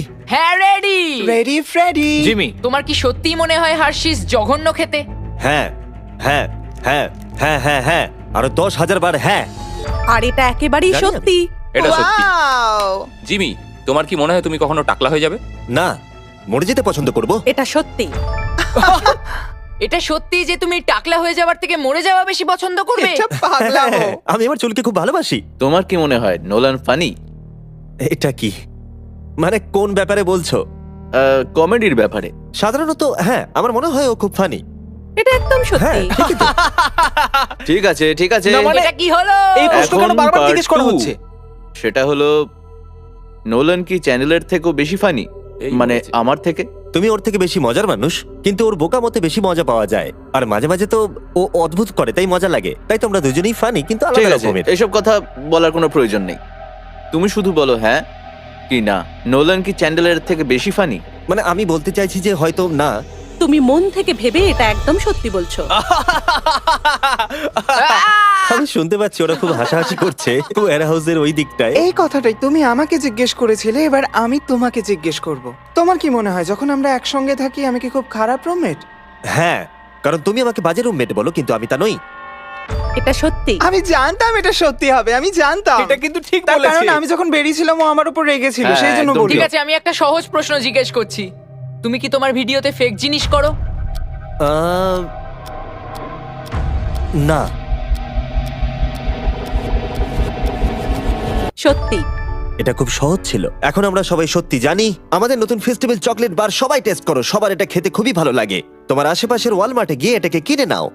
হ্যাঁ ready. Ready Freddie. Jimmy, তোমার কি সত্যি মনে হয় হার্শিস জঘন্য খেতে? হ্যাঁ হ্যাঁ হ্যাঁ হ্যাঁ হ্যাঁ হ্যাঁ আরো 10,000 বার হ্যাঁ। আর এটা একেবারেই জানি আমি। সত্যি। এটা সত্যি। Wow! জিমি, তোমার কি মনে হয় তুমি কখনো টাকলা হয়ে যাবে? না, মরে যেতে পছন্দ করব। এটা সত্যি। এটা সত্যি যে তুমি টাকলা হয়ে যাওয়ার থেকে মরে যাওয়া বেশি পছন্দ করবে? এটা পাগলামো। আমি আমার চুলকে খুব ভালোবাসি। তোমার কি মনে হয় নোলান ফানি? এটা কি মানে কোন ব্যাপারে বলছো? কমেডির ব্যাপারে। সাধারণত হ্যাঁ, আমার মনে হয় ও খুব ফানি। এটা একদম হ্যাঁ সত্যি। ঠিকই তো। ঠিক আছে ঠিক আছে, না, মানে- এটা কি হলো? এই প্রশ্ন কেন এখন বারবার part জিজ্ঞেস করা 2 হচ্ছে? সেটা হলো নোলান কি চ্যানেলের থেকেও বেশি ফানি? এই মানে বলেছে। আমার থেকে? তুমি ওর থেকে বেশি মজার মানুষ, কিন্তু ওর বোকা মতে বেশি মজা পাওয়া যায়। আর মাঝে মাঝে তো ও অদ্ভুত করে, তাই মজা লাগে। তাই তোমরা দুজনেই ফানি, কিন্তু ঠিক আলাদা আছে, রকমের। এসব কথা বলার কোনো প্রয়োজন নেই। তুমি শুধু বলো হ্যাঁ কি না, নোলান কি চ্যান্ডেলের থেকে বেশি ফানি? মানে আমি বলতে চাইছি যে হয়তো না। তুমি মন থেকে ভেবে এটা একদম সত্যি বলছো। আমি শুনতে পাচ্ছি ওরা খুব হাসাহাসি করছে ওয়্যার হাউসের ওই দিকটায়। এই কথাটাই তুমি আমাকে জিজ্ঞেস করেছিলে, এবার আমি তোমাকে জিজ্ঞেস করব। তোমার কি মনে হয় যখন আমরা একসঙ্গে থাকি আমি কি খুব খারাপ রুমমেট? হ্যাঁ, কারণ তুমি আমাকে বাজে রুমমেট বলো, কিন্তু আমি তা নই। এটা সত্যি। আমি জানতাম এটা সত্যি হবে, আমি জানতাম। এটা কিন্তু ঠিক তার বলেছে। কারণ আমি যখন বেরিয়েছিলাম ও আমার উপর রেগেছিল, হ্যাঁ, সেই জন্য একদম বলি। ঠিক আছে, আমি একটা সহজ প্রশ্ন জিজ্ঞেস করছি। তুমি কি তোমার ভিডিওতে ফেক জিনিস করো? আহ, না। সত্যি। এটা খুব সহজ ছিল। এখন আমরা সবাই সত্যি জানি। আমাদের নতুন ফেস্টিভ্যাল চকলেট বার সবাই টেস্ট করো, সবার এটা খেতে খুবই ভালো লাগে। তোমার আশেপাশের ওয়ালমার্টে গিয়ে এটাকে কিনে নাও।